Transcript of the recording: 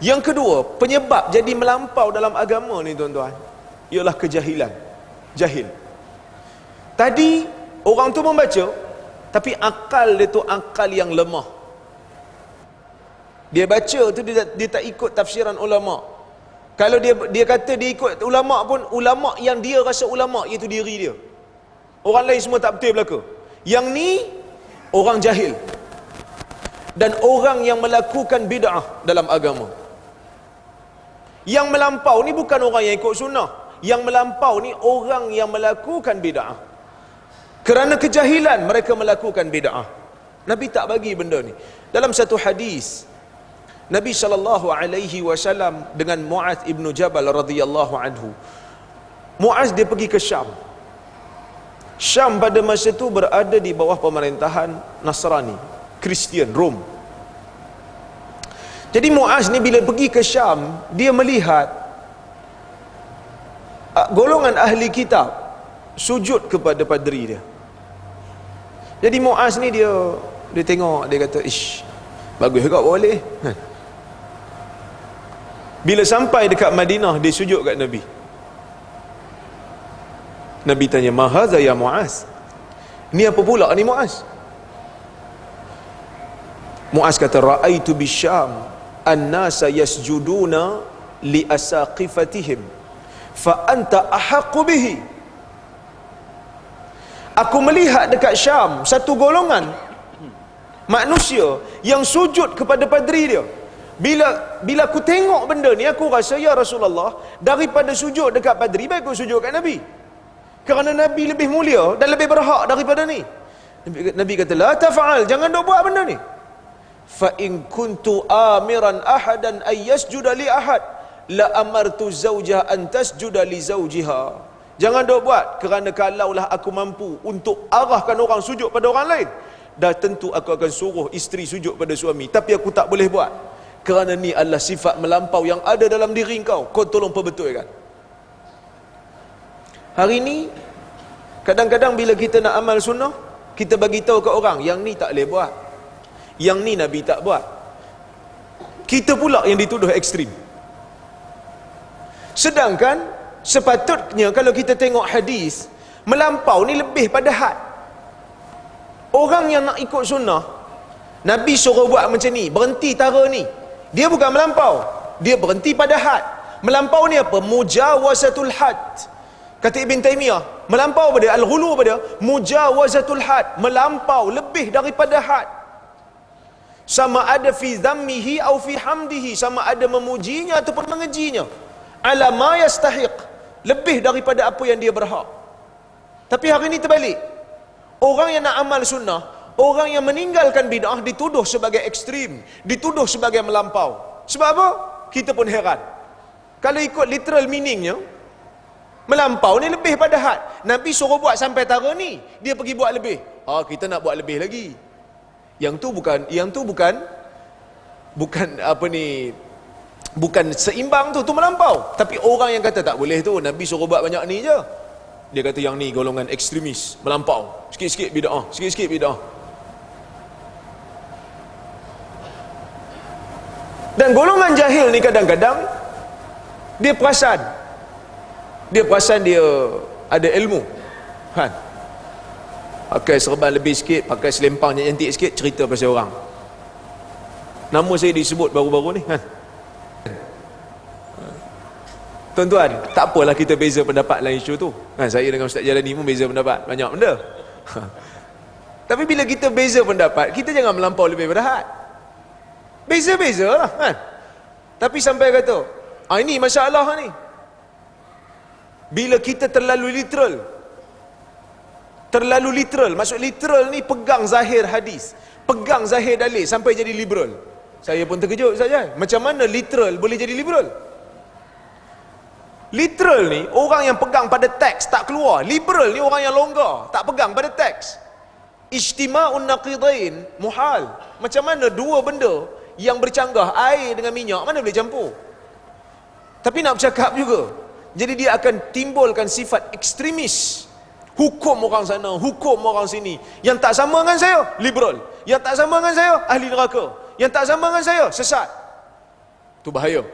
Yang kedua, penyebab jadi melampau dalam agama ni tuan-tuan, ialah kejahilan. Jahil. Tadi orang tu membaca, tapi akal dia tu akal yang lemah. Dia baca tu dia tak ikut tafsiran ulama. Kalau dia kata dia ikut ulama pun, ulama yang dia rasa ulama iaitu diri dia. Orang lain semua tak betul belaka. Yang ni orang jahil dan orang yang melakukan bid'ah dalam agama. Yang melampau ni bukan orang yang ikut sunnah. Yang melampau ni orang yang melakukan bid'ah. Kerana kejahilan mereka melakukan bid'ah. Nabi tak bagi benda ni. Dalam satu hadis, Nabi SAW dengan Muaz ibnu Jabal radhiyallahu anhu. Muaz dia pergi ke Syam. Syam pada masa itu berada di bawah pemerintahan Nasrani, Kristian, Rom. Jadi Muaz ni bila pergi ke Syam, dia melihat golongan ahli kitab sujud kepada padri dia. Jadi Muaz ni dia tengok, dia kata, ish, bagus juga boleh. Bila sampai dekat Madinah, dia sujud kat Nabi. Nabi tanya, "Ma hadza ya Muaz?" Ni apa pula ni Muaz? Muaz kata, "Ra'aitu bisyam an-nasa yasjuduna li asaqifatihim fa anta ahaqqu bihi." Aku melihat dekat Syam satu golongan manusia yang sujud kepada padri dia. Bila aku tengok benda ni, aku rasa, ya Rasulullah, daripada sujud dekat padri, baik aku sujud kat Nabi. Kerana Nabi lebih mulia dan lebih berhak daripada ni. Nabi kata, la tafa'al, jangan duk buat benda ni. Fa in kuntu amiran ahadan ay yasjuda li ahad la amartu zawjah an tasjuda li zawjiha. Jangan duk buat, kerana kalaulah aku mampu untuk arahkan orang sujud pada orang lain, dah tentu aku akan suruh isteri sujud pada suami. Tapi aku tak boleh buat, kerana ni adalah sifat melampau yang ada dalam diri kau. Kau tolong perbetulkan. Hari ni kadang-kadang bila kita nak amal sunnah, kita bagi tahu ke orang, yang ni tak boleh buat, yang ni Nabi tak buat. Kita pula yang dituduh ekstrim. Sedangkan sepatutnya kalau kita tengok hadis, melampau ni lebih pada had. Orang yang nak ikut sunnah, Nabi suruh buat macam ni, berhenti tara ni, dia bukan melampau, dia berhenti pada had. Melampau ni apa? Mujawazatul had. Kata Ibn Taymiyah, melampau pada al-ghulu pada mujawazatul had, melampau lebih daripada had. Sama ada fi dhammihi atau fi hamdihi, sama ada memujinya ataupun mengejinya, ala ma yastahiq, lebih daripada apa yang dia berhak. Tapi hari ini terbalik. Orang yang nak amal sunnah, orang yang meninggalkan bid'ah dituduh sebagai ekstrim, dituduh sebagai melampau. Sebab apa? Kita pun heran. Kalau ikut literal meaningnya, melampau ni lebih pada had. Nabi suruh buat sampai tara ni, dia pergi buat lebih. Kita nak buat lebih lagi. Yang tu bukan apa ni, bukan seimbang tu melampau. Tapi orang yang kata tak boleh tu, Nabi suruh buat banyak ni je, dia kata yang ni golongan ekstremis, melampau, sikit-sikit bid'ah, sikit-sikit bid'ah. Dan golongan jahil ni kadang-kadang dia perasan dia ada ilmu, kan? Pakai serban lebih sikit, pakai selempang cantik sikit, cerita pasal orang. Nama saya disebut baru-baru ni, kan? Tuan-tuan, tak apalah kita beza pendapat dalam isu tu, kan? Saya dengan Ustaz Jalani pun beza pendapat banyak benda. Tapi bila kita beza pendapat, kita jangan melampau lebih pada had. Beza-beza lah, kan? Tapi sampai kata, ini masalah ni. Bila kita terlalu literal, maksud literal ni pegang zahir hadis, pegang zahir dalil sampai jadi liberal. Saya pun terkejut saja. Macam mana literal boleh jadi liberal? Literal ni orang yang pegang pada teks tak keluar. Liberal ni orang yang longgar, tak pegang pada teks. Ijtima'un naqidain muhal. Macam mana dua benda yang bercanggah, air dengan minyak, mana boleh campur? Tapi nak bercakap juga, jadi dia akan timbulkan sifat ekstremis. Hukum orang sana, hukum orang sini. Yang tak sama dengan saya, liberal. Yang tak sama dengan saya, ahli neraka. Yang tak sama dengan saya, sesat. Tu bahaya.